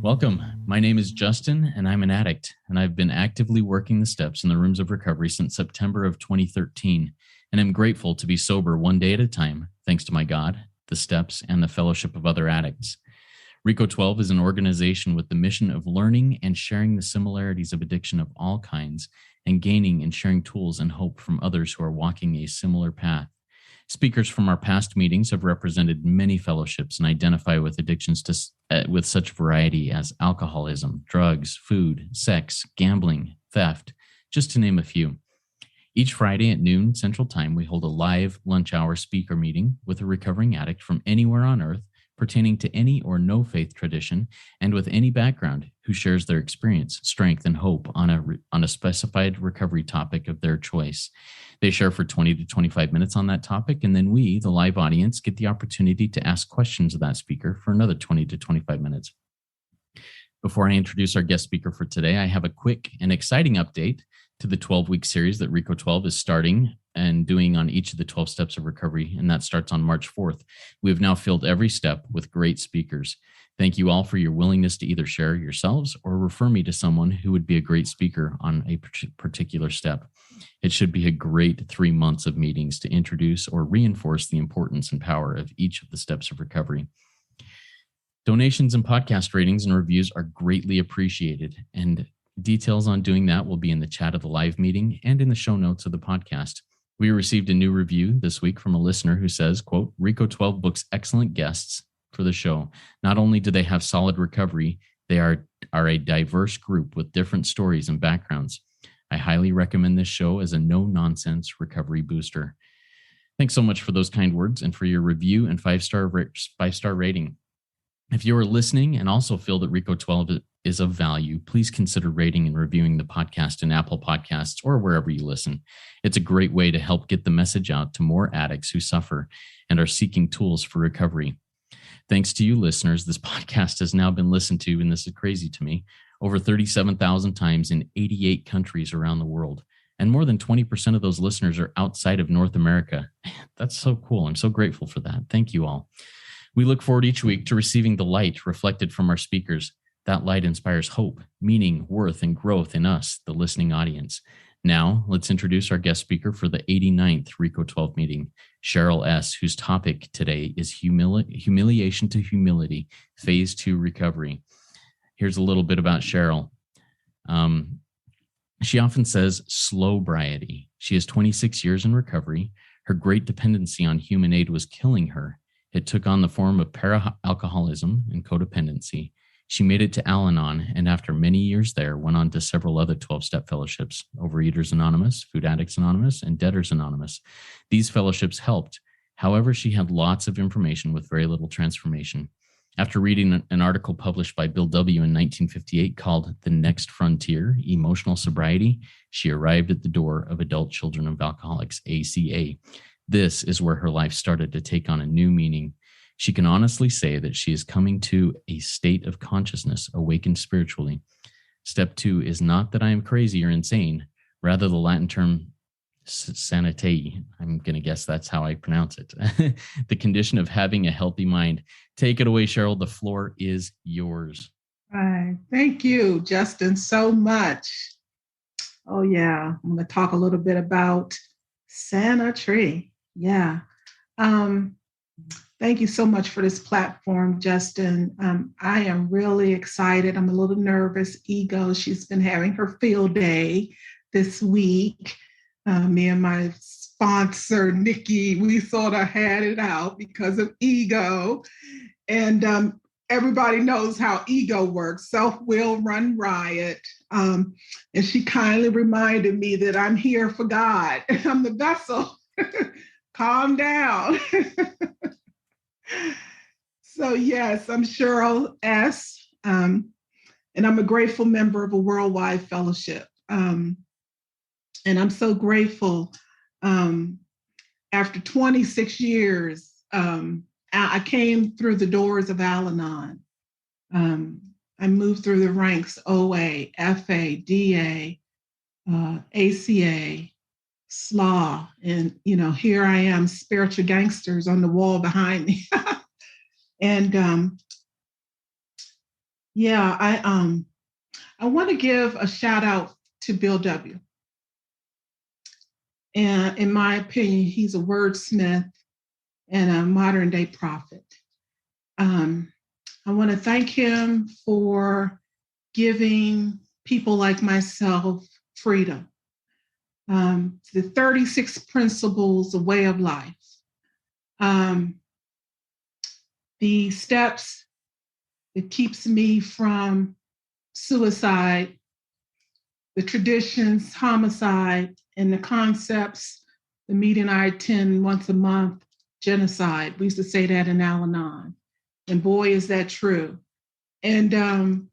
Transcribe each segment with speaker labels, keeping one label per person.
Speaker 1: Welcome. My name is Justin, and I'm an addict, and I've been actively working the steps in the rooms of recovery since September of 2013, and I'm grateful to be sober one day at a time, thanks to my God, the steps, and the fellowship of other addicts. RECO12 is an organization with the mission of learning and sharing the similarities of addiction of all kinds, and gaining and sharing tools and hope from others who are walking a similar path. Speakers from our past meetings have represented many fellowships and identify with addictions with such variety as alcoholism, drugs, food, sex, gambling, theft, just to name a few. Each Friday at noon Central Time, we hold a live lunch hour speaker meeting with a recovering addict from anywhere on earth, pertaining to any or no faith tradition, and with any background, who shares their experience, strength, and hope on a specified recovery topic of their choice. They share for 20 to 25 minutes on that topic, and then we, the live audience, get the opportunity to ask questions of that speaker for another 20 to 25 minutes. Before I introduce our guest speaker for today, I have a quick and exciting update to the 12-week series that RECO12 is starting and doing on each of the 12 steps of recovery, and that starts on March 4th. We have now filled every step with great speakers. Thank you all for your willingness to either share yourselves or refer me to someone who would be a great speaker on a particular step. It should be a great 3 months of meetings to introduce or reinforce the importance and power of each of the steps of recovery. Donations and podcast ratings and reviews are greatly appreciated, and details on doing that will be in the chat of the live meeting and in the show notes of the podcast. We received a new review this week from a listener who says, quote, RECO12 books excellent guests for the show. Not only do they have solid recovery, they are a diverse group with different stories and backgrounds. I highly recommend this show as a no-nonsense recovery booster. Thanks so much for those kind words and for your review and five-star rating. If you are listening and also feel that RECO12 is of value, please consider rating and reviewing the podcast in Apple Podcasts or wherever you listen. It's a great way to help get the message out to more addicts who suffer and are seeking tools for recovery. Thanks to you listeners, this podcast has now been listened to, and this is crazy to me, over 37,000 times in 88 countries around the world. And more than 20% of those listeners are outside of North America. That's so cool. I'm so grateful for that. Thank you all. We look forward each week to receiving the light reflected from our speakers. That light inspires hope, meaning, worth, and growth in us, the listening audience. Now, let's introduce our guest speaker for the 89th RECO12 meeting, Cheryl S., whose topic today is Humiliation to Humility, Phase 2 Recovery. Here's a little bit about Cheryl. She often says Slowbriety. She is 26 years in recovery. Her great dependency on human aid was killing her. It took on the form of para-alcoholism and codependency. She made it to Al-anon, and after many years there, went on to several other 12-step fellowships, Overeaters Anonymous, Food Addicts Anonymous, and Debtors Anonymous. These fellowships helped. However, she had lots of information with very little transformation. After reading an article published by Bill W. in 1958 called The Next Frontier, Emotional Sobriety, she arrived at the door of Adult Children of Alcoholics, ACA. This is where her life started to take on a new meaning. She can honestly say that she is coming to a state of consciousness, awakened spiritually. Step 2 is not that I am crazy or insane, rather the Latin term Sanitey. I'm going to guess that's how I pronounce it. The condition of having a healthy mind. Take it away, Cheryl. The floor is yours.
Speaker 2: Right. Thank you, Justin, so much. Oh, yeah. I'm going to talk a little bit about Sanitey. Yeah. Thank you so much for this platform, Justin. I am really excited. I'm a little nervous. Ego, she's been having her field day this week. Me and my sponsor, Nikki, we sort of had it out because of ego. And everybody knows how ego works. Self-will run riot. And she kindly reminded me that I'm here for God. I'm the vessel. Calm down. So yes, I'm Cheryl S. And I'm a grateful member of a worldwide fellowship. And I'm so grateful. After 26 years, I came through the doors of Al-anon. I moved through the ranks, OA, FA, DA, ACA, SLAW, and here I am, spiritual gangsters on the wall behind me. And Yeah, I want to give a shout out to Bill W. And in my opinion, he's a wordsmith and a modern day prophet. Um, I want to thank him for giving people like myself freedom. The 36 principles, a way of life, um, the steps that keeps me from suicide, the traditions, homicide, and the concepts, the meeting I attend once a month, genocide. We used to say that in Al-anon. And boy, is that true. And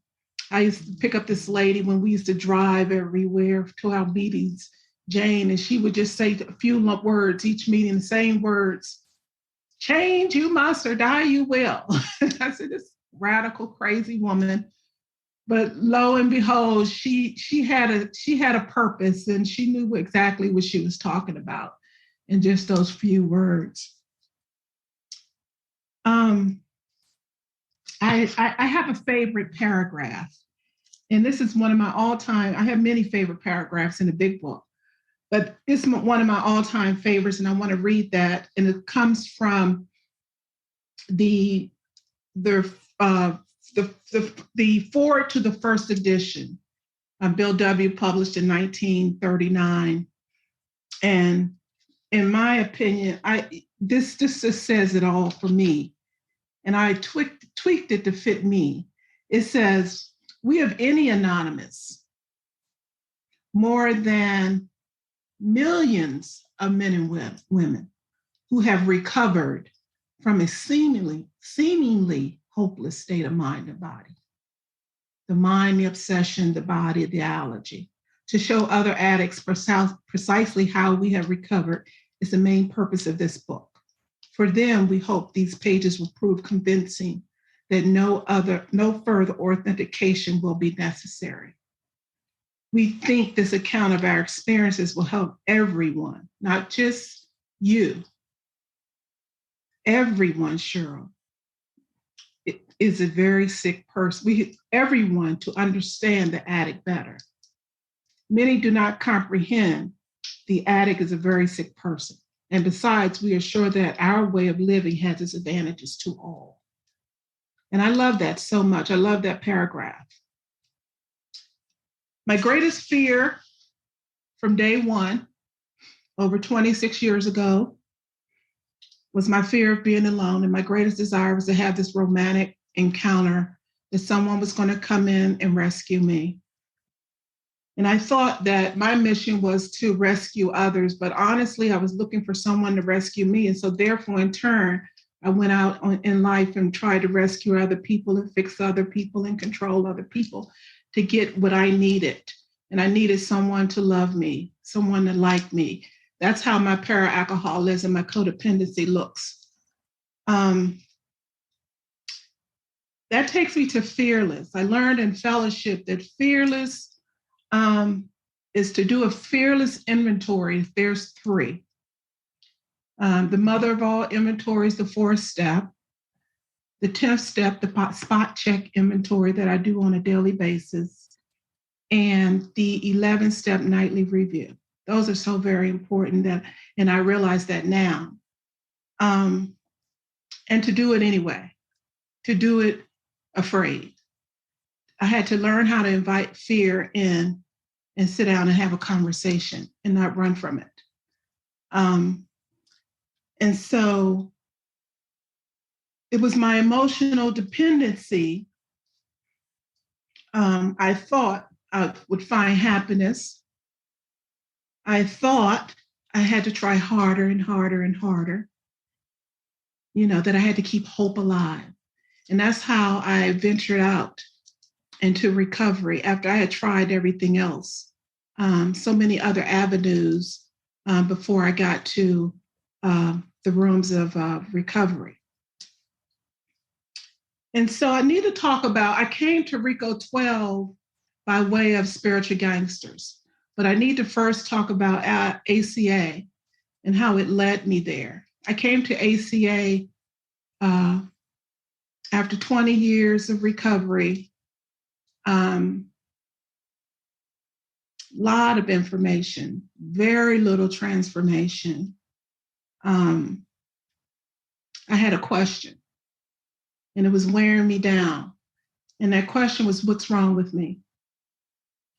Speaker 2: I used to pick up this lady when we used to drive everywhere to our meetings, Jane, and she would just say a few words, each meeting, the same words. Change you must or die you will. I said, this radical, crazy woman. But lo and behold, she had a purpose, and she knew exactly what she was talking about in just those few words. I have a favorite paragraph, and this is one of my all-time. I have many favorite paragraphs in the big book, but it's one of my all-time favorites, and I want to read that. And it comes from the forward to the first edition. Bill W. published in 1939, and in my opinion, this just says it all for me. And I tweaked it to fit me. It says, we have any anonymous, more than millions of men and women who have recovered from a seemingly hopeless state of mind and body. The mind, the obsession, the body, the allergy. To show other addicts precisely how we have recovered is the main purpose of this book. For them, we hope these pages will prove convincing that no further authentication will be necessary. We think this account of our experiences will help everyone, not just you. Everyone, Cheryl, is a very sick person. Everyone to understand the addict better. Many do not comprehend the addict is a very sick person. And besides, we are sure that our way of living has its advantages to all. And I love that so much. I love that paragraph. My greatest fear from day one, over 26 years ago, was my fear of being alone. And my greatest desire was to have this romantic encounter that someone was going to come in and rescue me. And I thought that my mission was to rescue others, but honestly, I was looking for someone to rescue me. And so therefore, in turn, I went out in life and tried to rescue other people and fix other people and control other people to get what I needed. And I needed someone to love me, someone to like me. That's how my para-alcoholism, my codependency looks. That takes me to fearless. I learned in fellowship that fearless is to do a fearless inventory. There's 3. The mother of all inventories, the 4th step. The 10th step, the spot check inventory that I do on a daily basis. And the 11th step nightly review. Those are so very important, and I realize that now. And to do it anyway, to do it afraid. I had to learn how to invite fear in and sit down and have a conversation and not run from it. And so it was my emotional dependency. I thought I would find happiness. I thought I had to try harder and harder and harder, that I had to keep hope alive. And that's how I ventured out into recovery after I had tried everything else, so many other avenues before I got to the rooms of recovery. And so I need to talk about, I came to RECO12 by way of spiritual gangsters, but I need to first talk about ACA and how it led me there. I came to ACA after 20 years of recovery Lot of information, very little transformation. I had a question, and it was wearing me down. And that question was, what's wrong with me?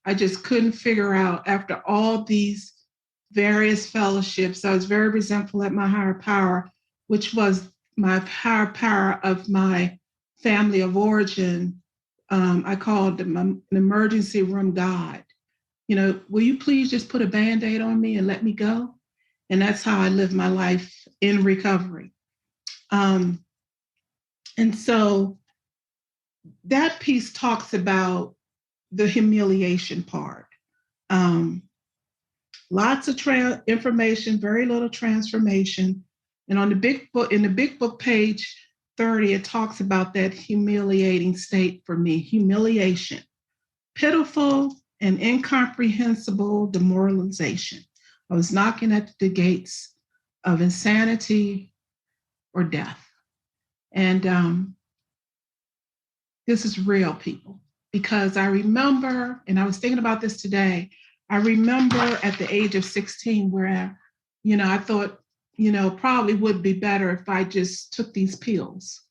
Speaker 2: I just couldn't figure out, after all these various fellowships, I was very resentful at my higher power, which was my higher power of my family of origin. I called him an emergency room God. You know, will you please just put a Band-Aid on me and let me go? And that's how I live my life in recovery. And so that piece talks about the humiliation part. Lots of information, very little transformation. And on the big book, in the big book, page 30, it talks about that humiliating state for me, humiliation, pitiful and incomprehensible demoralization. I was knocking at the gates of insanity or death. And this is real, people, because I remember, and I was thinking about this today, I remember at the age of 16 where, I thought, probably would be better if I just took these pills.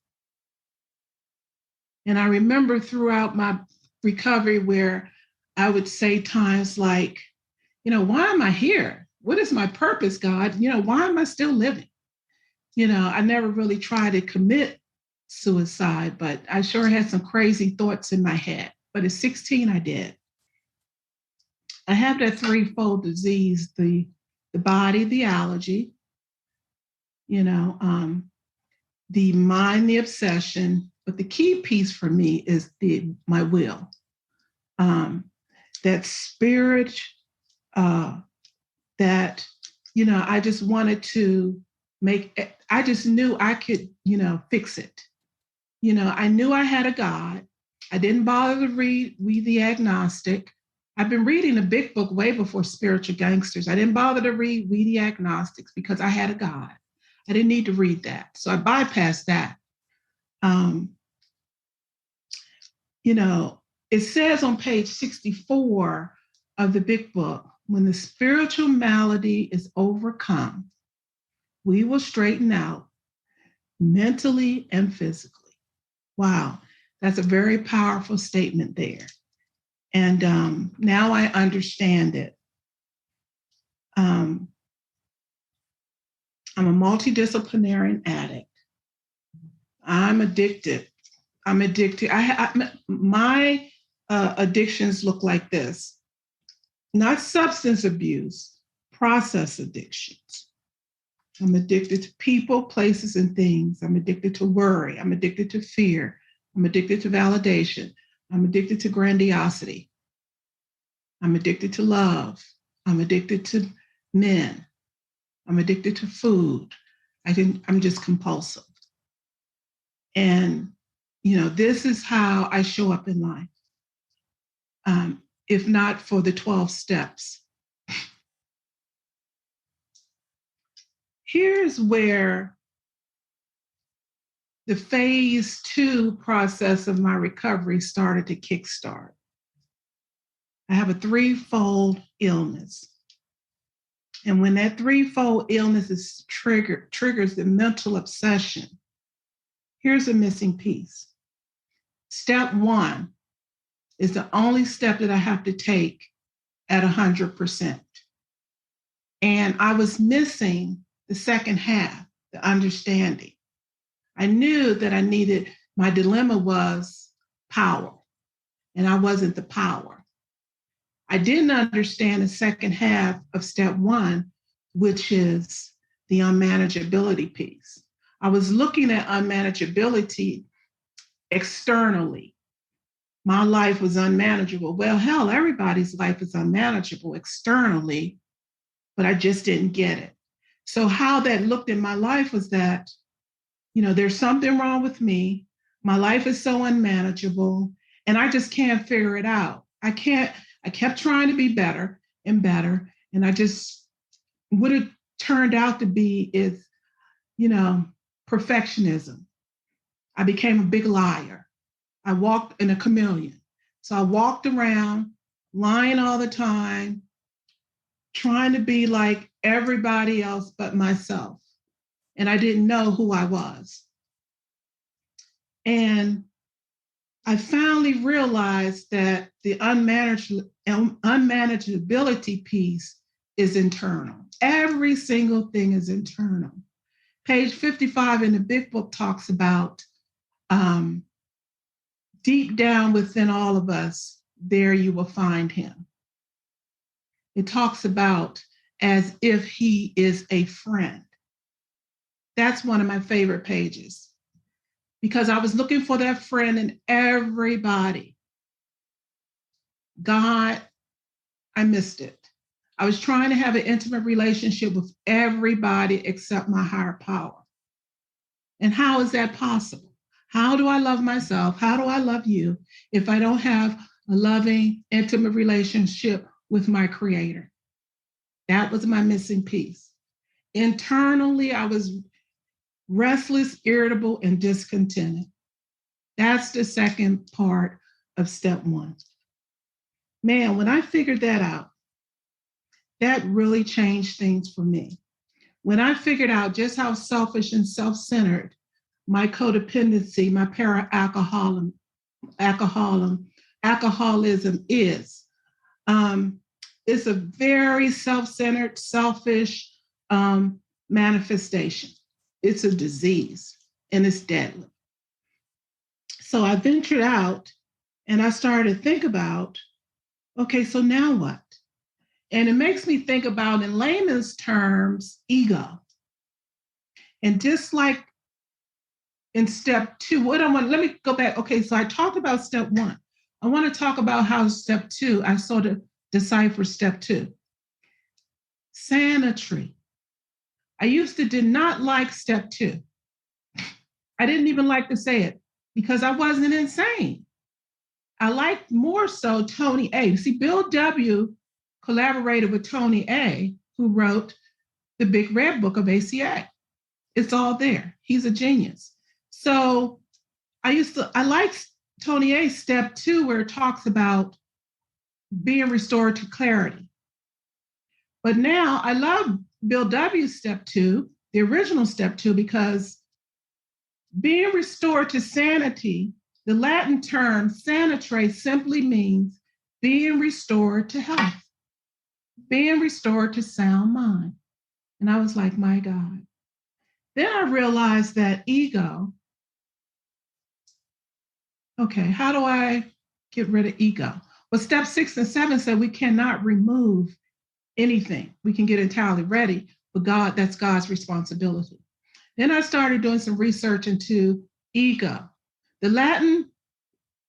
Speaker 2: And I remember throughout my recovery where I would say times like, why am I here? What is my purpose, God? Why am I still living? I never really tried to commit suicide, but I sure had some crazy thoughts in my head. But at 16, I did. I have that threefold disease, the body, the allergy, the mind, the obsession. But the key piece for me is my will. That spirit that, I just wanted to I just knew I could, fix it. I knew I had a God. I didn't bother to read We the Agnostic. I've been reading the big book way before Spiritual Gangsters. I didn't bother to read We the Agnostics because I had a God. I didn't need to read that. So I bypassed that. It says on page 64 of the big book, when the spiritual malady is overcome, we will straighten out mentally and physically. Wow, that's a very powerful statement there. And now I understand it. I'm a multidisciplinary addict. I'm addicted. My addictions look like this. Not substance abuse, process addictions. I'm addicted to people, places, and things. I'm addicted to worry. I'm addicted to fear. I'm addicted to validation. I'm addicted to grandiosity. I'm addicted to love. I'm addicted to men. I'm addicted to food. I'm just compulsive. And, this is how I show up in life. If not for the 12 steps. Here's where the phase 2 process of my recovery started to kickstart. I have a threefold illness. And when that threefold illness is triggers the mental obsession, here's a missing piece. Step 1 is the only step that I have to take at 100%. And I was missing the second half, the understanding. I knew that my dilemma was power, and I wasn't the power. I didn't understand the second half of step 1, which is the unmanageability piece. I was looking at unmanageability externally. My life was unmanageable. Well, hell, everybody's life is unmanageable externally, but I just didn't get it. So how that looked in my life was that, there's something wrong with me. My life is so unmanageable, and I just can't figure it out. I kept trying to be better and better, and I just, what it turned out to be is, perfectionism. I became a big liar. I walked in a chameleon. So I walked around lying all the time, trying to be like everybody else but myself. And I didn't know who I was. And I finally realized that the unmanageability piece is internal. Every single thing is internal. Page 55 in the big book talks about deep down within all of us, there you will find him. It talks about as if he is a friend. That's one of my favorite pages because I was looking for that friend in everybody. God, I missed it. I was trying to have an intimate relationship with everybody except my higher power. And how is that possible? How do I love myself? How do I love you if I don't have a loving, intimate relationship with my creator? That was my missing piece. Internally, I was restless, irritable, and discontented. That's the second part of step one. Man, when I figured that out, that really changed things for me. When I figured out just how selfish and self-centered my codependency, my para-alcoholism is, it's a very self-centered, selfish manifestation. It's a disease and it's deadly. So I ventured out and I started to think about, okay, so now what? And it makes me think about, in layman's terms, ego. And just like in step two, let me go back. Okay, so I talked about step one. I want to talk about how step two, I sort of decipher step two. Sanitey. I did not like step two. I didn't even like to say it because I wasn't insane. I liked more so Tony A. See, Bill W. collaborated with Tony A., who wrote the Big Red Book of ACA. It's all there. He's a genius. So I liked Tony A. step two, where it talks about being restored to clarity. But now I love Bill W. step two, the original step two, because being restored to sanity, the Latin term sanitary simply means being restored to health, being restored to sound mind. And I was like, my God. Then I realized that ego, okay, how do I get rid of ego? Well, step 6 and 7 said we cannot remove anything. We can get entirely ready, but that's God's responsibility. Then I started doing some research into ego. The Latin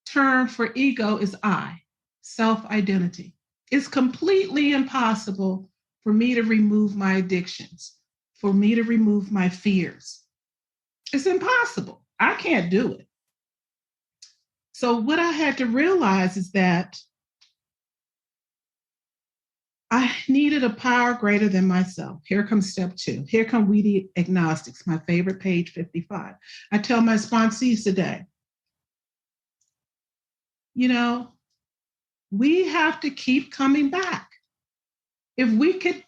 Speaker 2: term for ego is I, self-identity. It's completely impossible for me to remove my addictions, for me to remove my fears. It's impossible. I can't do it. So what I had to realize is that I needed a power greater than myself. Here comes step 2. Here come We the Agnostics, my favorite page 55. I tell my sponsees today, we have to keep coming back. If we could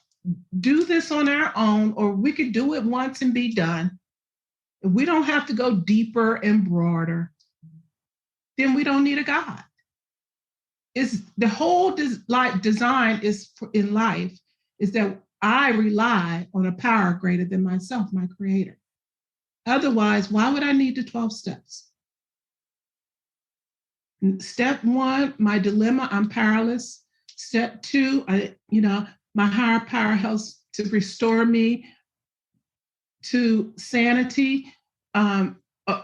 Speaker 2: do this on our own, or we could do it once and be done, if we don't have to go deeper and broader, then we don't need a God. It's the whole design is in life is that I rely on a power greater than myself, my creator. Otherwise, why would I need the 12 steps? Step 1, my dilemma, I'm powerless. Step 2, my higher power helps to restore me to sanity,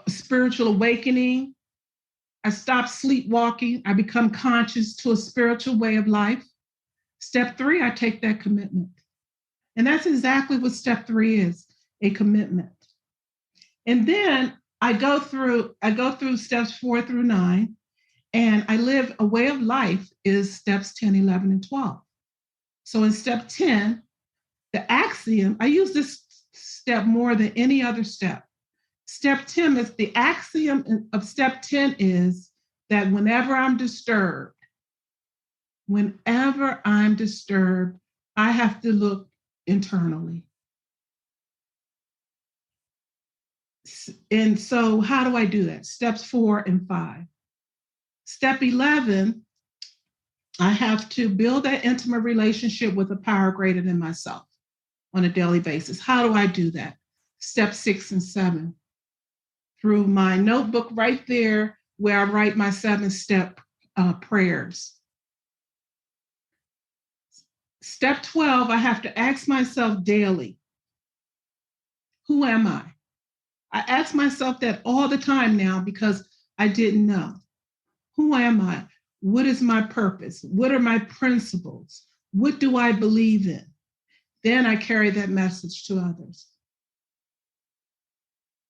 Speaker 2: spiritual awakening. I stop sleepwalking. I become conscious to a spiritual way of life. Step 3, I take that commitment. And that's exactly what step 3 is, a commitment. And then I go through steps 4 through 9, and I live a way of life is steps 10, 11, and 12. So in step 10, the axiom, I use this step more than any other step. Step 10 is the axiom of step 10 is that whenever I'm disturbed, I have to look internally. And so how do I do that? Steps 4 and 5. Step 11, I have to build that intimate relationship with a power greater than myself on a daily basis. How do I do that? Step 6 and 7. Through my notebook right there where I write my 7-step prayers. Step 12, I have to ask myself daily, who am I? I ask myself that all the time now because I didn't know. Who am I? What is my purpose? What are my principles? What do I believe in? Then I carry that message to others.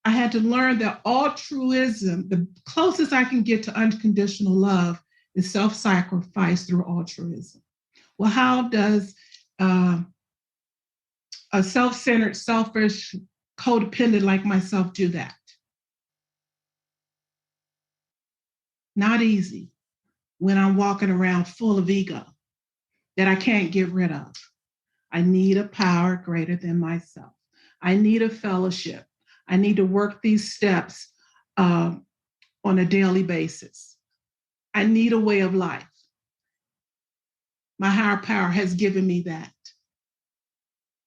Speaker 2: I had to learn that altruism, the closest I can get to unconditional love, is self-sacrifice through altruism. Well, how does a self-centered, selfish, codependent like myself do that? Not easy when I'm walking around full of ego that I can't get rid of. I need a power greater than myself. I need a fellowship. I need to work these steps on a daily basis. I need a way of life. My higher power has given me that.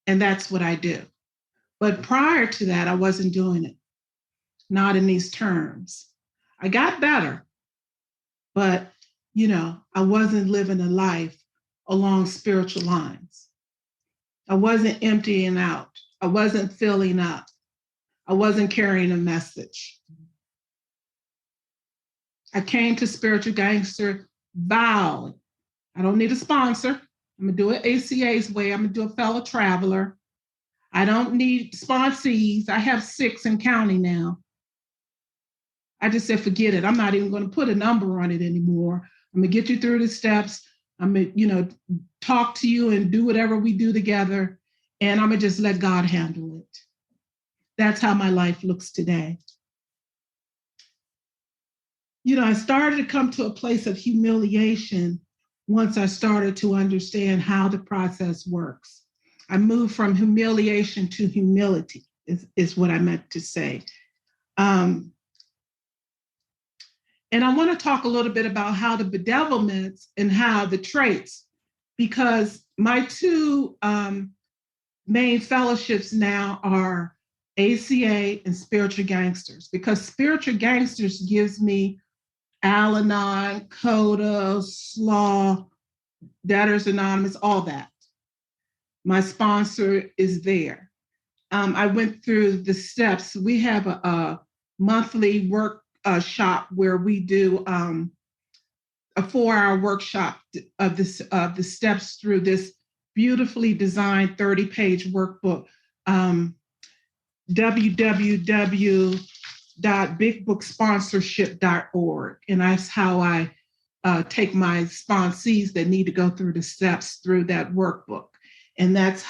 Speaker 2: And that's what I do. But prior to that, I wasn't doing it. Not in these terms. I got better, but I wasn't living a life along spiritual lines. I wasn't emptying out. I wasn't filling up. I wasn't carrying a message. I came to Spiritual Gangster vowed. I don't need a sponsor. I'm going to do it ACA's way. I'm going to do a fellow traveler. I don't need sponsees. I have 6 and counting now. I just said, forget it. I'm not even going to put a number on it anymore. I'm going to get you through the steps. I'm going to, talk to you and do whatever we do together. And I'm going to just let God handle it. That's how my life looks today. I started to come to a place of humiliation once I started to understand how the process works. I moved from humiliation to humility, is what I meant to say. And I want to talk a little bit about how the bedevilments and how the traits, because my 2 main fellowships now are ACA and Spiritual Gangsters, because Spiritual Gangsters gives me Al-anon, CODA, SLAW, Debtors Anonymous, all that. My sponsor is there. I went through the steps. We have a monthly workshop where we do a 4-hour workshop of the steps through this beautifully designed 30-page workbook. www.bigbooksponsorship.org. And that's how I take my sponsees that need to go through the steps through that workbook. And that's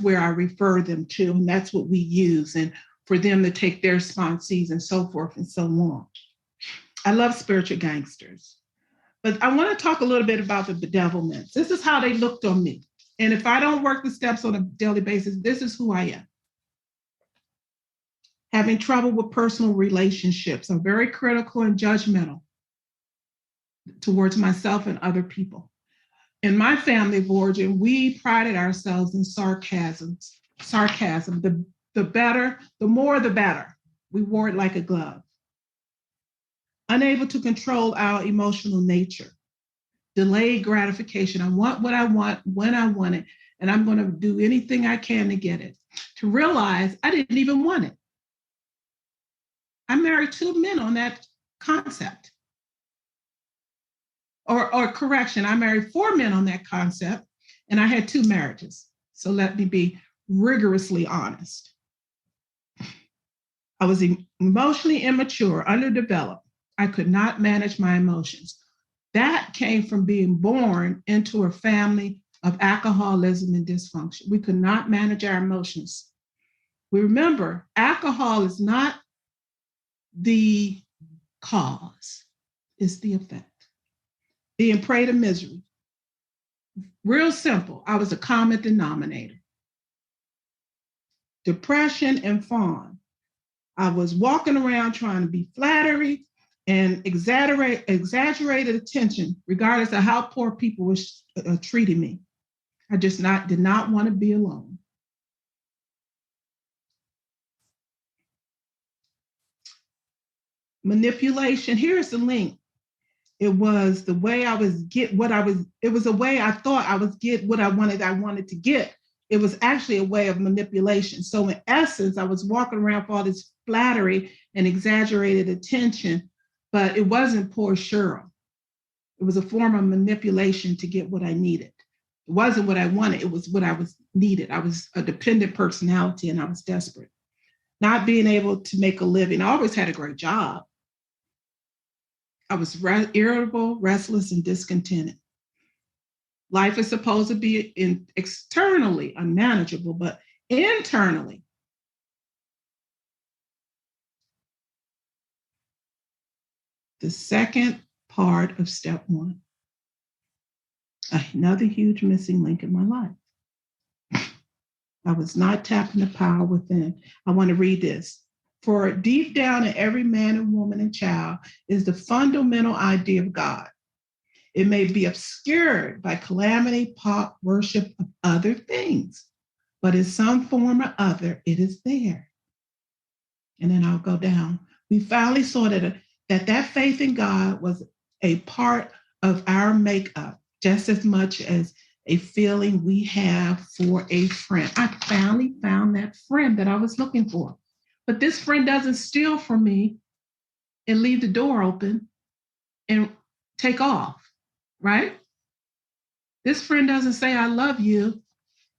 Speaker 2: where I refer them to. And that's what we use. And for them to take their sponsees and so forth and so on. I love Spiritual Gangsters. But I want to talk a little bit about the bedevilments. This is how they looked on me. And if I don't work the steps on a daily basis, this is who I am. Having trouble with personal relationships. I'm very critical and judgmental towards myself and other people. In my family of origin, we prided ourselves in sarcasm. The better, the more, the better. We wore it like a glove. Unable to control our emotional nature. Delayed gratification. I want what I want when I want it, and I'm going to do anything I can to get it. To realize I didn't even want it. I married 2 men on that concept. Or correction, I married 4 men on that concept, and I had 2 marriages. So let me be rigorously honest. I was emotionally immature, underdeveloped. I could not manage my emotions. That came from being born into a family of alcoholism and dysfunction. We could not manage our emotions. We remember, alcohol is not the cause. is the effect. Being prey to misery. Real simple. I was a common denominator. Depression and fawn. I was walking around trying to be flattery and exaggerated attention, regardless of how poor people were treating me. I just did not want to be alone. Manipulation. Here's the link. It was the way I was it was a way I thought I was get what I wanted to get. It was actually a way of manipulation. So in essence, I was walking around for all this flattery and exaggerated attention, but it wasn't poor Cheryl. It was a form of manipulation to get what I needed. It wasn't what I wanted. It was what I was needed. I was a dependent personality and I was desperate. Not being able to make a living. I always had a great job. I was irritable, restless, and discontented. Life is supposed to be externally unmanageable, but internally. The second part of step 1. Another huge missing link in my life. I was not tapping the power within. I want to read this. For deep down in every man and woman and child is the fundamental idea of God. It may be obscured by calamity, pop, worship of other things, but in some form or other, it is there. And then I'll go down. We finally saw that faith in God was a part of our makeup, just as much as a feeling we have for a friend. I finally found that friend that I was looking for. But this friend doesn't steal from me and leave the door open and take off, right? This friend doesn't say, I love you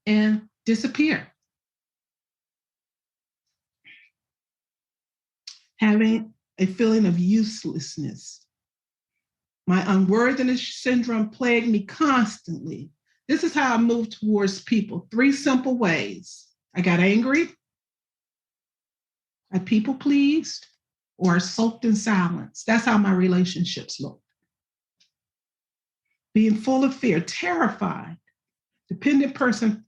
Speaker 2: and disappear. Having a feeling of uselessness. My unworthiness syndrome plagued me constantly. This is how I moved towards people. 3 simple ways. I got angry, I people pleased, or I sulked in silence. That's how my relationships looked. Being full of fear, terrified, dependent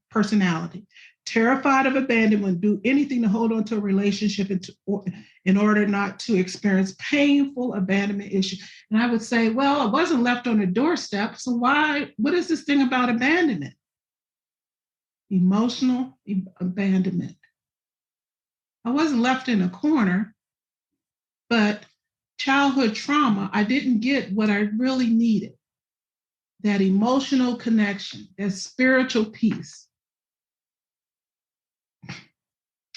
Speaker 2: personality, terrified of abandonment, do anything to hold on to a relationship in order not to experience painful abandonment issues. And I would say, well, I wasn't left on the doorstep, so what is this thing about abandonment? Emotional abandonment. I wasn't left in a corner, but childhood trauma, I didn't get what I really needed. That emotional connection, that spiritual peace.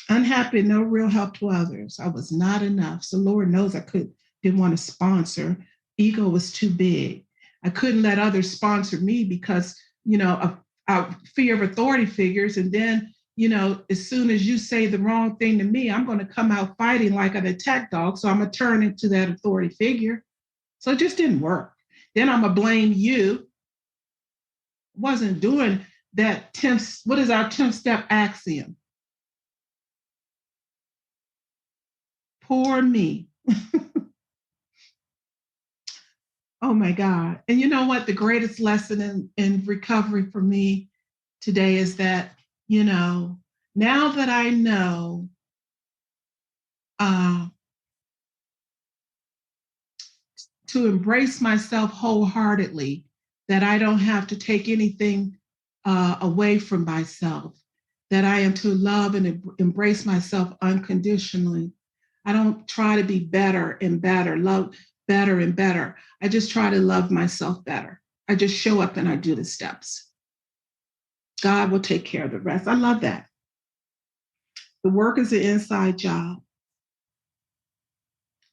Speaker 2: Unhappy, no real help to others. I was not enough. So Lord knows I didn't want to sponsor. Ego was too big. I couldn't let others sponsor me because, of fear of authority figures. And then, as soon as you say the wrong thing to me, I'm going to come out fighting like an attack dog. So I'm going to turn into that authority figure. So it just didn't work. Then I'm going to blame you. Wasn't doing that what is our 10th step axiom? Poor me. Oh my God. And you know what? The greatest lesson in recovery for me today is that, now that I know to embrace myself wholeheartedly, that I don't have to take anything away from myself, that I am to love and embrace myself unconditionally. I don't try to be better and better, love better and better. I just try to love myself better. I just show up and I do the steps. God will take care of the rest. I love that. The work is an inside job.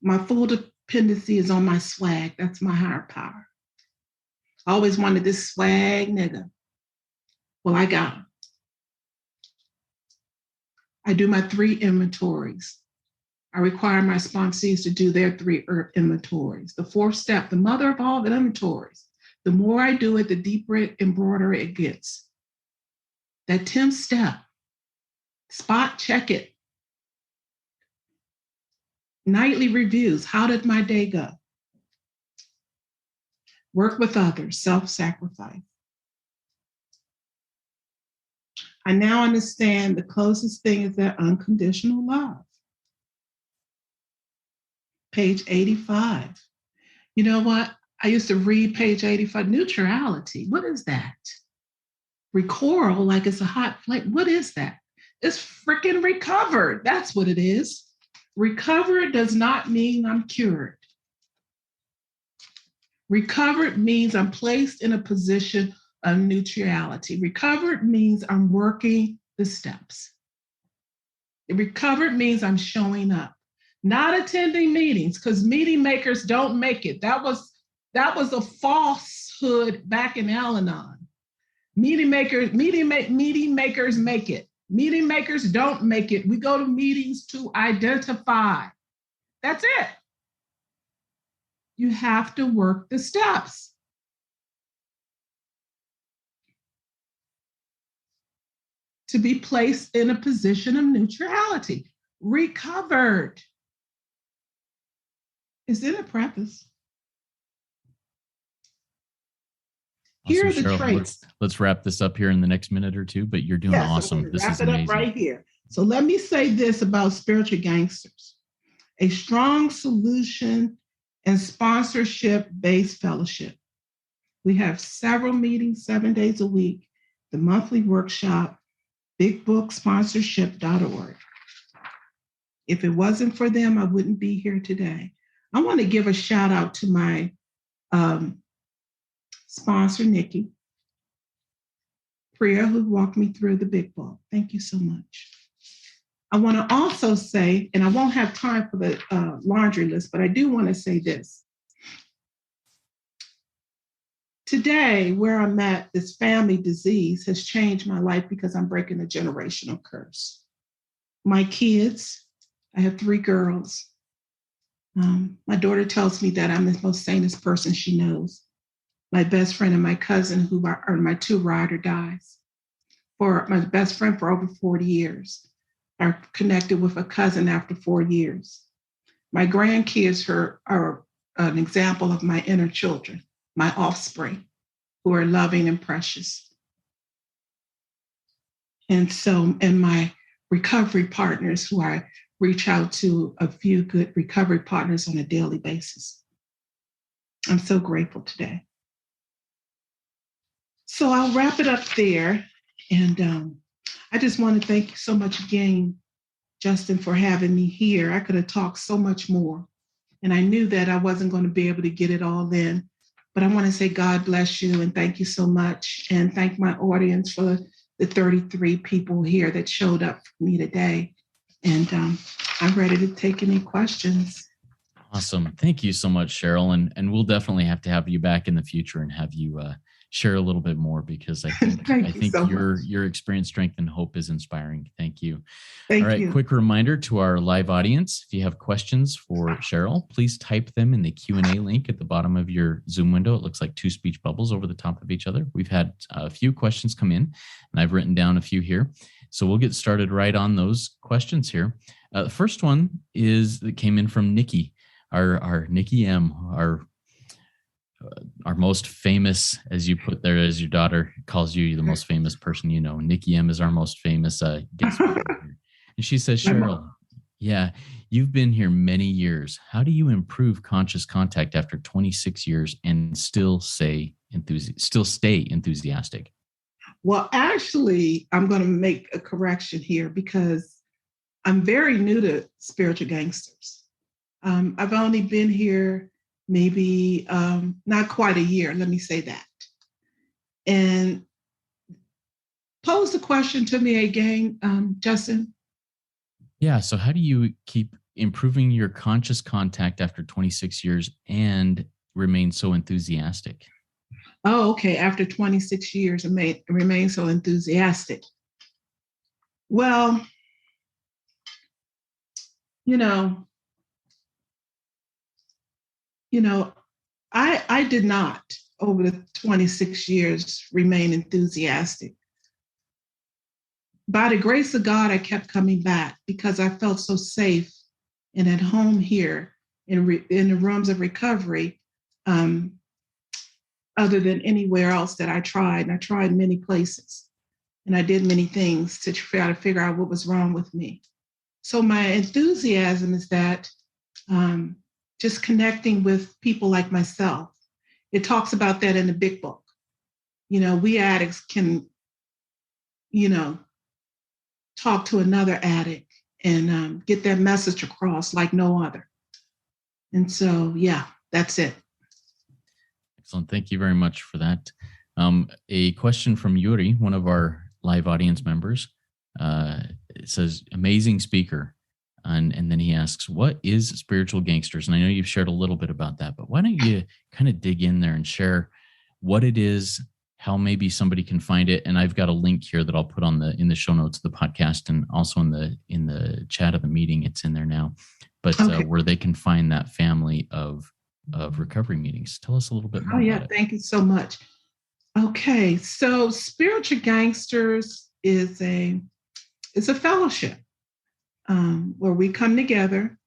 Speaker 2: My full dependency is on my swag. That's my higher power. I always wanted this swag nigga. Well, I got him. I do my 3 inventories. I require my sponsees to do their 3 inventories. The 4th step, the mother of all the inventories. The more I do it, the deeper and broader it gets. That 10th step, spot check it. Nightly reviews. How did my day go? Work with others, self-sacrifice. I now understand the closest thing is that unconditional love. Page 85. You know what? I used to read page 85, neutrality. What is that? Recoil, like it's a hot plate. What is that? It's freaking recovered. That's what it is. Recovered does not mean I'm cured. Recovered means I'm placed in a position of neutrality. Recovered means I'm working the steps. Recovered means I'm showing up, not attending meetings, because meeting makers don't make it. That was a falsehood back in Al-anon. Meeting makers make it. Meeting makers don't make it. We go to meetings to identify. That's it. You have to work the steps. To be placed in a position of neutrality. Recovered. Is in a preface. Here are the
Speaker 1: Cheryl,
Speaker 2: traits.
Speaker 1: Let's wrap this up here in the next minute or two, but you're doing awesome. This is amazing.
Speaker 2: Wrap it up right here. So let me say this about spiritual gangsters. A strong solution and sponsorship-based fellowship. We have several meetings 7 days a week, the monthly workshop, bigbooksponsorship.org. If it wasn't for them, I wouldn't be here today. I want to give a shout out to my sponsor, Nikki Priya, who walked me through the big book. Thank you so much. I want to also say, and I won't have time for the laundry list, but I do want to say this. Today, where I'm at, this family disease has changed my life because I'm breaking a generational curse. My kids, I have 3 girls. My daughter tells me that I'm the most sanest person she knows. My best friend and my cousin, who are my 2 ride or dies. For my best friend for over 40 years. Are connected with a cousin after 4 years. My grandkids are an example of my inner children, my offspring, who are loving and precious. And my recovery partners, who I reach out to a few good recovery partners on a daily basis. I'm so grateful today. So I'll wrap it up there. And I just want to thank you so much again, Justin, for having me here. I could have talked so much more. And I knew that I wasn't going to be able to get it all in. But I want to say God bless you and thank you so much. And thank my audience for the 33 people here that showed up for me today. And I'm ready to take any questions.
Speaker 1: Awesome. Thank you so much, Cheryl. And we'll definitely have to have you back in the future and have you share a little bit more, because I think your experience, strength, and hope is inspiring. Thank you. All right. Quick reminder to our live audience: if you have questions for Cheryl, please type them in the Q&A link at the bottom of your Zoom window. It looks like 2 speech bubbles over the top of each other. We've had a few questions come in, and I've written down a few here. So we'll get started right on those questions here. The first one that came in from Nikki, our Nikki M, our most famous, as you put there, as your daughter calls you the most famous person you know. Nikki M is our most famous guest speaker here. And she says, Cheryl, yeah, you've been here many years. How do you improve conscious contact after 26 years and still stay enthusiastic?
Speaker 2: Well, actually, I'm going to make a correction here because I'm very new to Spiritual Gangsters. I've only been here maybe not quite a year, let me say that. And pose the question to me again, Justin.
Speaker 1: Yeah, so how do you keep improving your conscious contact after 26 years and remain so enthusiastic?
Speaker 2: Oh, okay, after 26 years, remain so enthusiastic. Well, I did not, over the 26 years, remain enthusiastic. By the grace of God, I kept coming back because I felt so safe and at home here in the rooms of recovery. other than anywhere else that I tried. And I tried many places and I did many things to try to figure out what was wrong with me. So my enthusiasm is that just connecting with people like myself. It talks about that in the big book. We addicts can, talk to another addict and get that message across like no other. And so, yeah, that's it.
Speaker 1: Excellent. Thank you very much for that. A question from Yuri, one of our live audience members. It says, amazing speaker. And then he asks, what is Spiritual Gangsters? And I know you've shared a little bit about that, but why don't you kind of dig in there and share what it is, how maybe somebody can find it. And I've got a link here that I'll put in the show notes of the podcast and also in the chat of the meeting. It's in there now, but okay. Where they can find that family of recovery meetings. Tell us a little bit more. Oh yeah, about it.
Speaker 2: Thank you so much. Okay, so Spiritual Gangsters is a fellowship where we come together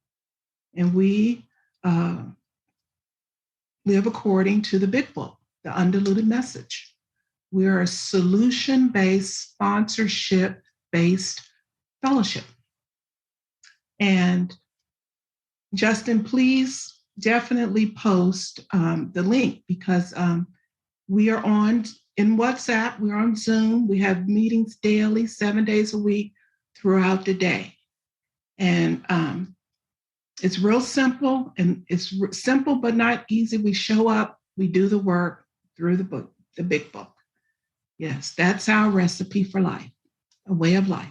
Speaker 2: and we live according to the big book, the undiluted message. We are a solution-based, sponsorship-based fellowship. And Justin, please definitely post the link because we are in WhatsApp, we're on Zoom, we have meetings daily, 7 days a week throughout the day. And it's real simple, and it's simple but not easy. We show up, we do the work through the book, the big book. Yes, that's our recipe for life, a way of life.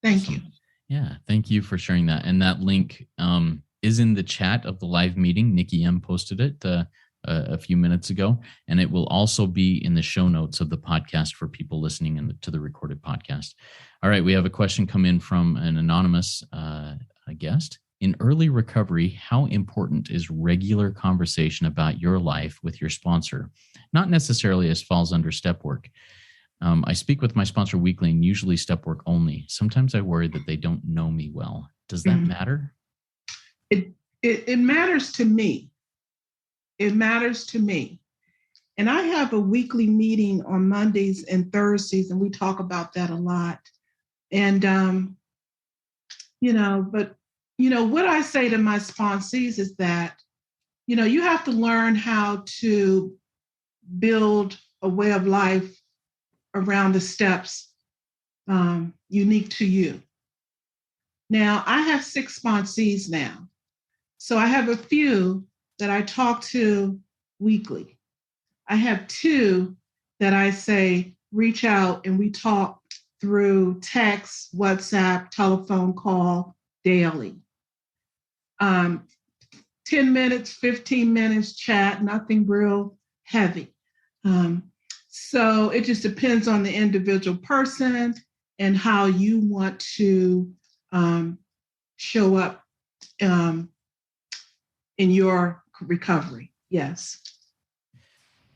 Speaker 2: Thank you.
Speaker 1: Yeah, thank you for sharing that. And that link is in the chat of the live meeting. Nikki M posted it a few minutes ago, and it will also be in the show notes of the podcast for people listening to the recorded podcast. All right, we have a question come in from an anonymous guest. In early recovery, how important is regular conversation about your life with your sponsor? Not necessarily as falls under step work. I speak with my sponsor weekly and usually step work only. Sometimes I worry that they don't know me well. Does that matter?
Speaker 2: It matters to me. It matters to me. And I have a weekly meeting on Mondays and Thursdays, and we talk about that a lot. And, what I say to my sponsees is that, you have to learn how to build a way of life around the steps unique to you. Now, I have 6 sponsees now. So I have a few that I talk to weekly. I have 2 that I say, reach out and we talk through text, WhatsApp, telephone call daily. 10 minutes, 15 minutes chat, nothing real heavy. So it just depends on the individual person and how you want to show up in your recovery. Yes.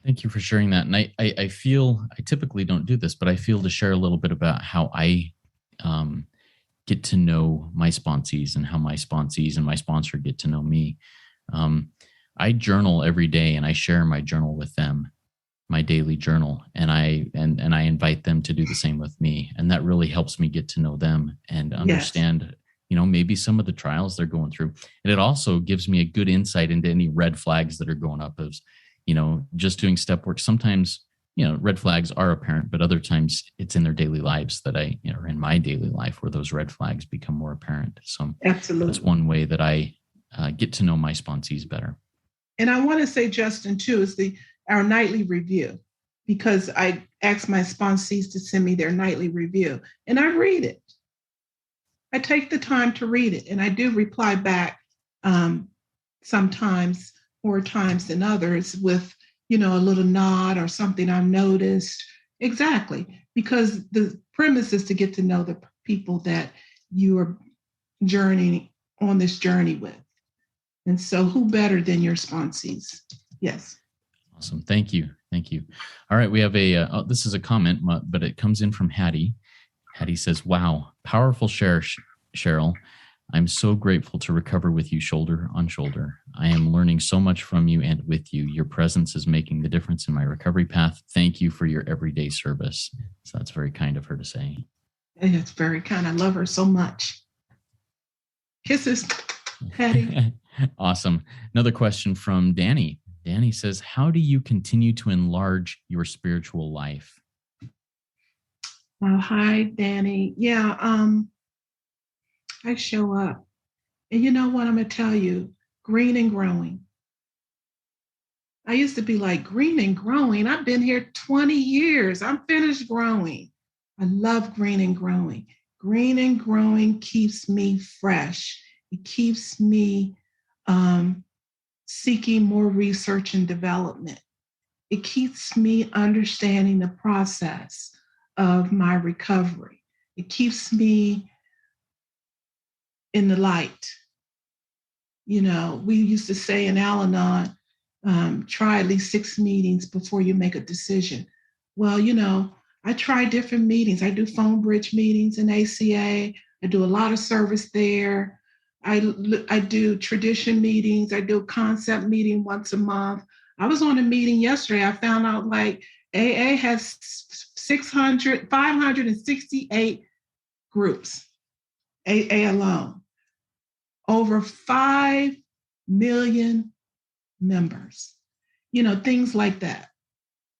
Speaker 1: Thank you for sharing that. And I feel, I typically don't do this, but I feel to share a little bit about how I get to know my sponsees and how my sponsees and my sponsor get to know me. I journal every day and I share my journal with them, my daily journal, and I invite them to do the same with me. And that really helps me get to know them and understand, maybe some of the trials they're going through. And it also gives me a good insight into any red flags that are going up as, just doing step work. Sometimes, red flags are apparent, but other times it's in their daily lives that or in my daily life where those red flags become more apparent. So
Speaker 2: absolutely,
Speaker 1: that's one way that I get to know my sponsees better.
Speaker 2: And I want to say, Justin, too, is our nightly review, because I ask my sponsees to send me their nightly review and I read it. I take the time to read it and I do reply back sometimes, more times than others, with a little nod or something I've noticed. Exactly. Because the premise is to get to know the people that you are journeying on this journey with. And so who better than your sponsees? Yes.
Speaker 1: Awesome. Thank you. Thank you. All right. We have this is a comment, but it comes in from Hattie. Hattie says, wow, powerful share, Cheryl. I'm so grateful to recover with you shoulder on shoulder. I am learning so much from you and with you. Your presence is making the difference in my recovery path. Thank you for your everyday service. So that's very kind of her to say.
Speaker 2: It's very kind. I love her so much. Kisses, Patty.
Speaker 1: Awesome. Another question from Danny. Danny says, how do you continue to enlarge your spiritual life?
Speaker 2: Oh, hi, Danny. Yeah, I show up. And you know what I'm going to tell you? Green and growing. I used to be like, green and growing? I've been here 20 years. I'm finished growing. I love green and growing. Green and growing keeps me fresh. It keeps me seeking more research and development. It keeps me understanding the process of my recovery. It keeps me in the light. You know, we used to say in Al-anon, try at least 6 meetings before you make a decision. Well, you know, I try different meetings. I do phone bridge meetings in ACA. I do a lot of service there. I do tradition meetings. I do a concept meeting once a month. I was on a meeting yesterday. I found out like AA has 568 groups, AA alone, over 5 million members, you know, things like that,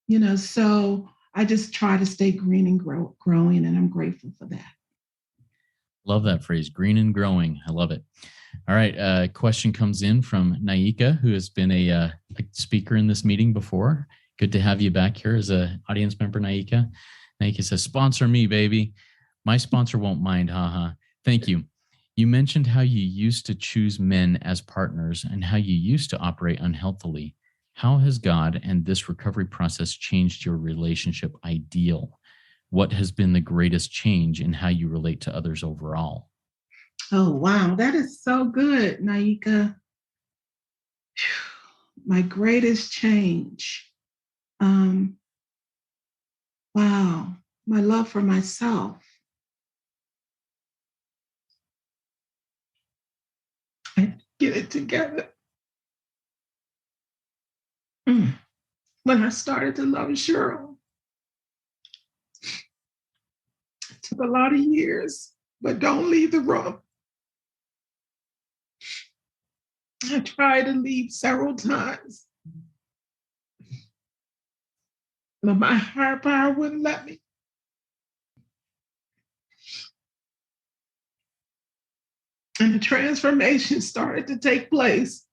Speaker 2: you know, so I just try to stay green and growing, and I'm grateful for that.
Speaker 1: Love that phrase, green and growing. I love it. All right. A question comes in from Naika, who has been a speaker in this meeting before. Good to have you back here as an audience member, Naika. Naika says, sponsor me, baby. My sponsor won't mind. Haha. Thank you. You mentioned how you used to choose men as partners and how you used to operate unhealthily. How has God and this recovery process changed your relationship ideal? What has been the greatest change in how you relate to others overall?
Speaker 2: Oh, wow. That is so good, Naika. My greatest change. Wow. My love for myself. I get it together. When I started to love Cheryl, it took a lot of years, but don't leave the room. I tried to leave several times, but my higher power wouldn't let me. And the transformation started to take place.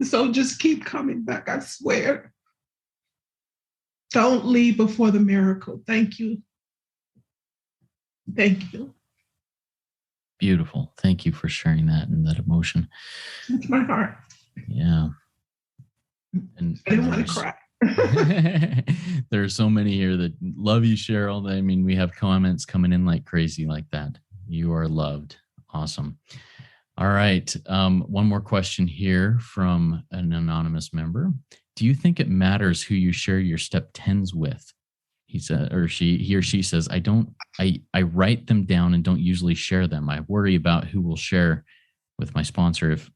Speaker 2: So just keep coming back, I swear. Don't leave before the miracle. Thank you. Thank you.
Speaker 1: Beautiful. Thank you for sharing that and that emotion.
Speaker 2: It's my heart.
Speaker 1: Yeah. And
Speaker 2: I didn't want to cry.
Speaker 1: there are so many here that love you, Cheryl. I mean, we have comments coming in like crazy like that. You are loved. Awesome. All right. One more question here from an anonymous member. Do you think it matters who you share your step 10s with? He said, or he or she says, I write them down and don't usually share them. I worry about who will share with my sponsor if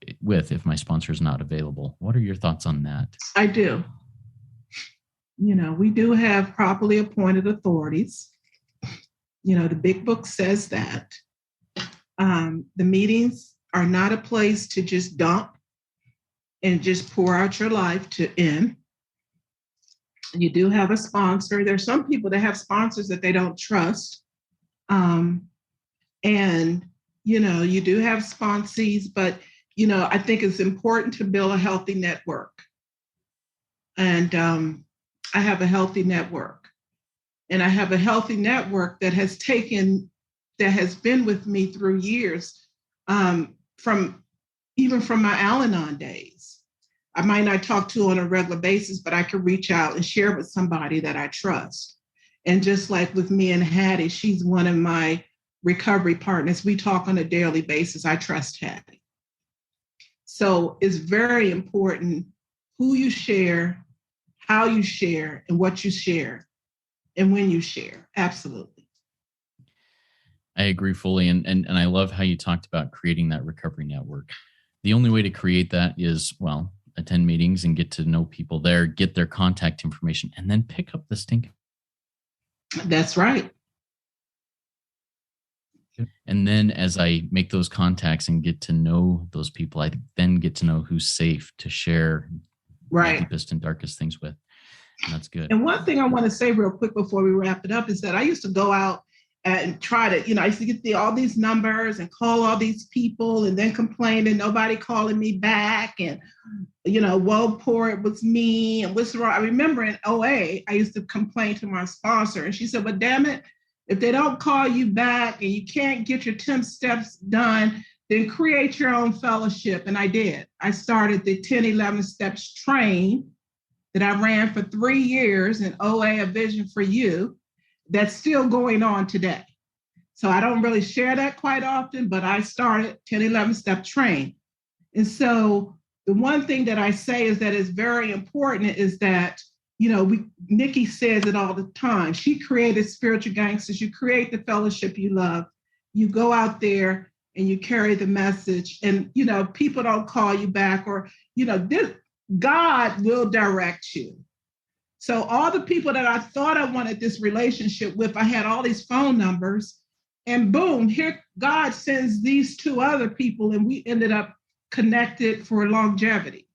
Speaker 1: my sponsor is not available. What are your thoughts on that?
Speaker 2: I do. You know, we do have properly appointed authorities. You know, the big book says that. The meetings are not a place to just dump and just pour out your life to end. You do have a sponsor. There's some people that have sponsors that they don't trust. And, you know, you do have sponsees, but, you know, I think it's important to build a healthy network. And I have a healthy network. And I have a healthy network that has been with me through years, from my Al-anon days. I might not talk to on a regular basis, but I can reach out and share with somebody that I trust. And just like with me and Hattie, she's one of my recovery partners. We talk on a daily basis. I trust Hattie. So it's very important who you share, how you share, and what you share, and when you share. Absolutely.
Speaker 1: I agree fully. And I love how you talked about creating that recovery network. The only way to create that is, well, attend meetings and get to know people there, get their contact information, and then pick up the stink.
Speaker 2: That's right.
Speaker 1: And then as I make those contacts and get to know those people, I then get to know who's safe to share my deepest and darkest things with. And that's good.
Speaker 2: And one thing I want to say real quick before we wrap it up is that I used to go out and try to, I used to get all these numbers and call all these people and then complain and nobody calling me back. And, whoa, poor, it was me. And what's wrong? I remember in OA, I used to complain to my sponsor and she said, well, damn it, if they don't call you back and you can't get your 10 steps done, then create your own fellowship. And I did. I started the 10, 11 steps train that I ran for 3 years in OA, A Vision for You, that's still going on today. So I don't really share that quite often, but I started 10, 11 step train. And so the one thing that I say is that is very important is that, Nikki says it all the time. She created Spiritual Gangsters. You create the fellowship you love. You go out there and you carry the message and, people don't call you back or, God will direct you. So all the people that I thought I wanted this relationship with, I had all these phone numbers and boom, here God sends these 2 other people and we ended up connected for longevity.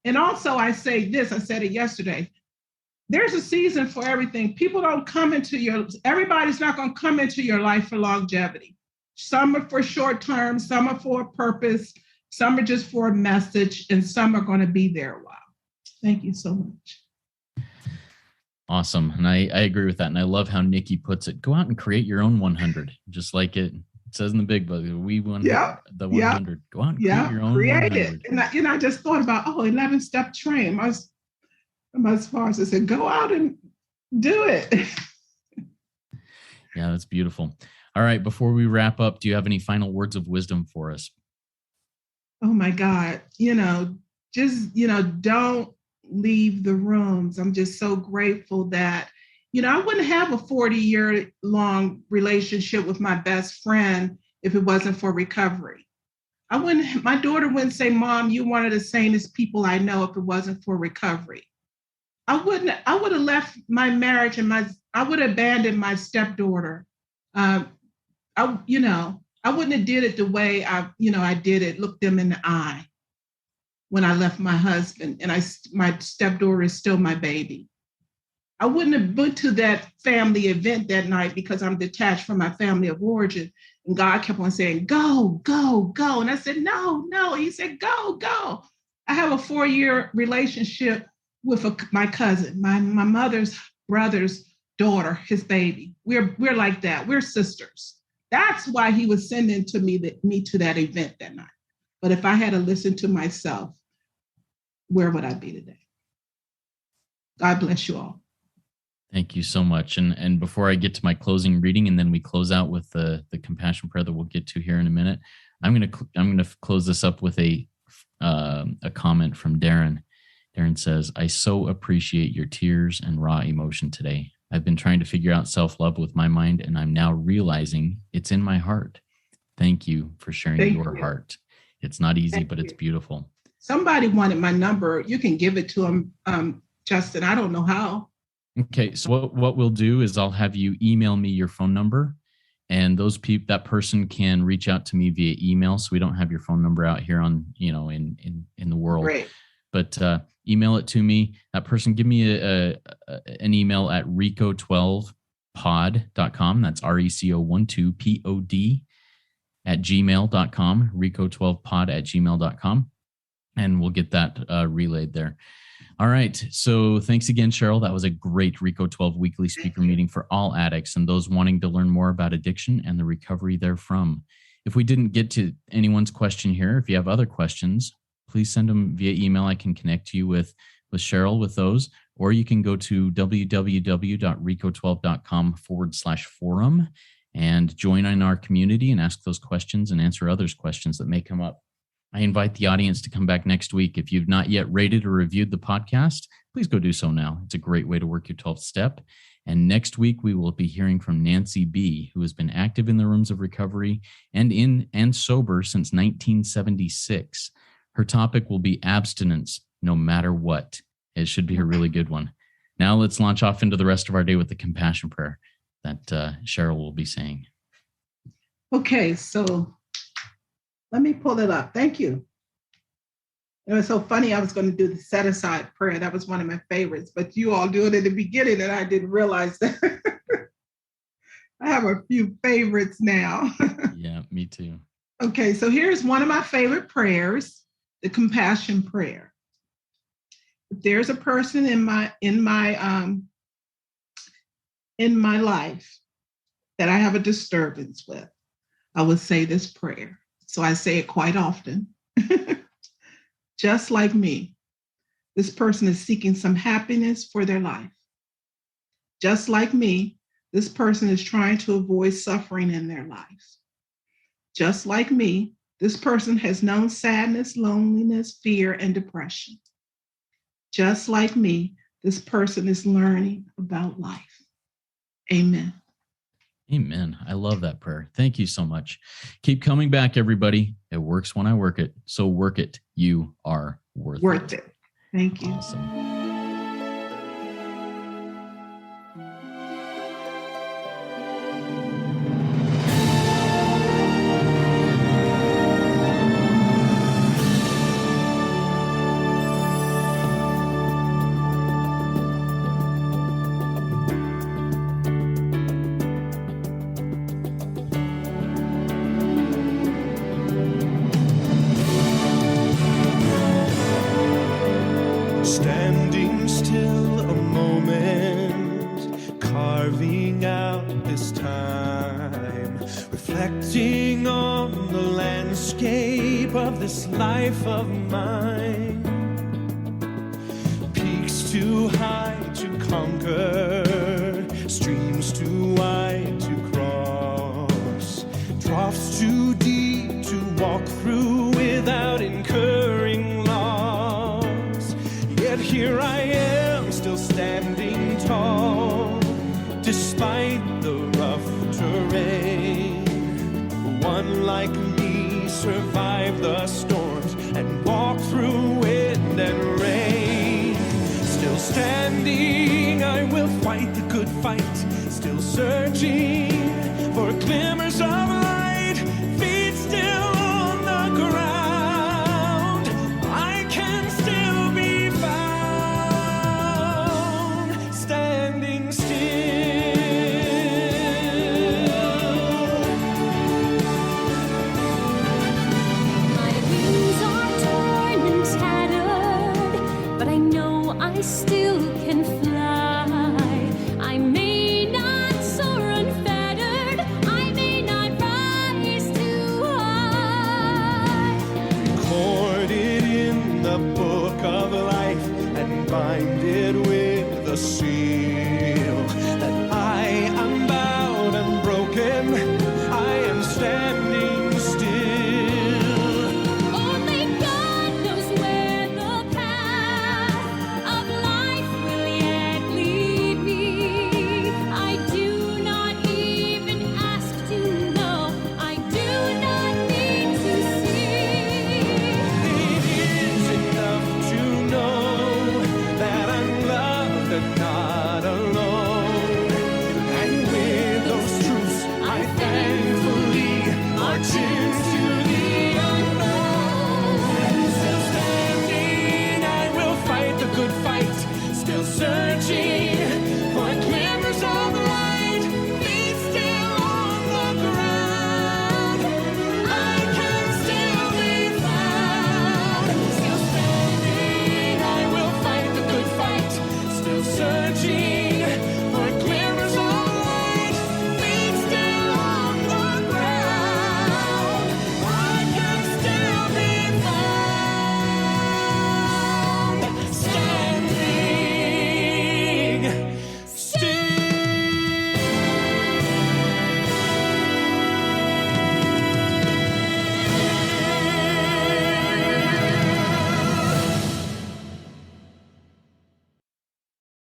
Speaker 2: And also I say this, I said it yesterday, there's a season for everything. People don't come into everybody's not going to come into your life for longevity. Some are for short term, some are for a purpose, some are just for a message, and some are going to be there a while. Thank you so much.
Speaker 1: Awesome. And I agree with that. And I love how Nikki puts it. Go out and create your own 100, just like it says in the big book. We want the 100. Go out and create your own 100.
Speaker 2: It. And I just thought about, 11-step train. My sponsor said, go out and do it.
Speaker 1: Yeah, that's beautiful. All right. Before we wrap up, do you have any final words of wisdom for us?
Speaker 2: Oh my God. Don't leave the rooms. I'm just so grateful that, I wouldn't have a 40-year-long relationship with my best friend if it wasn't for recovery. My daughter wouldn't say, Mom, you're one of the sanest people I know if it wasn't for recovery. I would have left my marriage and I would have abandoned my stepdaughter. I wouldn't have did it the way I did it, looked them in the eye when I left my husband and my stepdaughter is still my baby. I wouldn't have been to that family event that night because I'm detached from my family of origin. And God kept on saying, go, go, go. And I said, no. He said, go, go. I have a 4-year relationship with my cousin, my mother's brother's daughter, his baby. We're like that. We're sisters. That's why he was sending me to that event that night. But if I had to listen to myself, where would I be today? God bless you all.
Speaker 1: Thank you so much. And before I get to my closing reading, and then we close out with the compassion prayer that we'll get to here in a minute, I'm gonna close this up with a comment from Darren. Darren says, I so appreciate your tears and raw emotion today. I've been trying to figure out self-love with my mind, and I'm now realizing it's in my heart. Thank you for sharing your heart. It's not easy, but it's beautiful.
Speaker 2: Somebody wanted my number. You can give it to him, Justin. I don't know how.
Speaker 1: Okay, so what we'll do is I'll have you email me your phone number, and that person can reach out to me via email. So we don't have your phone number out here on in the world. Great. But email it to me. That person, give me an email at RECO12pod.com. That's RECO12pod at gmail.com, RECO12pod at gmail.com. And we'll get that relayed there. All right. So thanks again, Cheryl. That was a great RECO12 weekly speaker meeting for all addicts and those wanting to learn more about addiction and the recovery therefrom. If we didn't get to anyone's question here, if you have other questions, please send them via email. I can connect you with Cheryl with those, or you can go to www.reco12.com/forum and join in our community and ask those questions and answer others' questions that may come up. I invite the audience to come back next week. If you've not yet rated or reviewed the podcast, please go do so now. It's a great way to work your 12th step. And next week, we will be hearing from Nancy B., who has been active in the rooms of recovery and sober since 1976. Her topic will be abstinence, no matter what. It should be a really good one. Now let's launch off into the rest of our day with the compassion prayer that Cheryl will be saying.
Speaker 2: Okay, so let me pull it up. Thank you. It was so funny. I was going to do the set aside prayer. That was one of my favorites, but you all do it at the beginning, and I didn't realize that. I have a few favorites now.
Speaker 1: Yeah, me too.
Speaker 2: Okay, so here's one of my favorite prayers, the compassion prayer. If there's a person in my life that I have a disturbance with, I would say this prayer. So I say it quite often. Just like me, this person is seeking some happiness for their life. Just like me, this person is trying to avoid suffering in their life. Just like me, this person has known sadness, loneliness, fear, and depression. Just like me, this person is learning about life. Amen.
Speaker 1: Amen. I love that prayer. Thank you so much. Keep coming back, everybody. It works when I work it. So work it. You are worth it.
Speaker 2: Thank you.
Speaker 1: Awesome.
Speaker 3: Standing still a moment, carving out this time, reflecting on the landscape of this life of mine. Peaks too high to conquer, streams too wide to cross, troughs too deep to walk through without incurring loss. Yet here I am, still standing tall, despite the rough terrain. One like me survived the storms and walked through wind and rain. Still standing, I will fight the good fight, still searching for glimmers of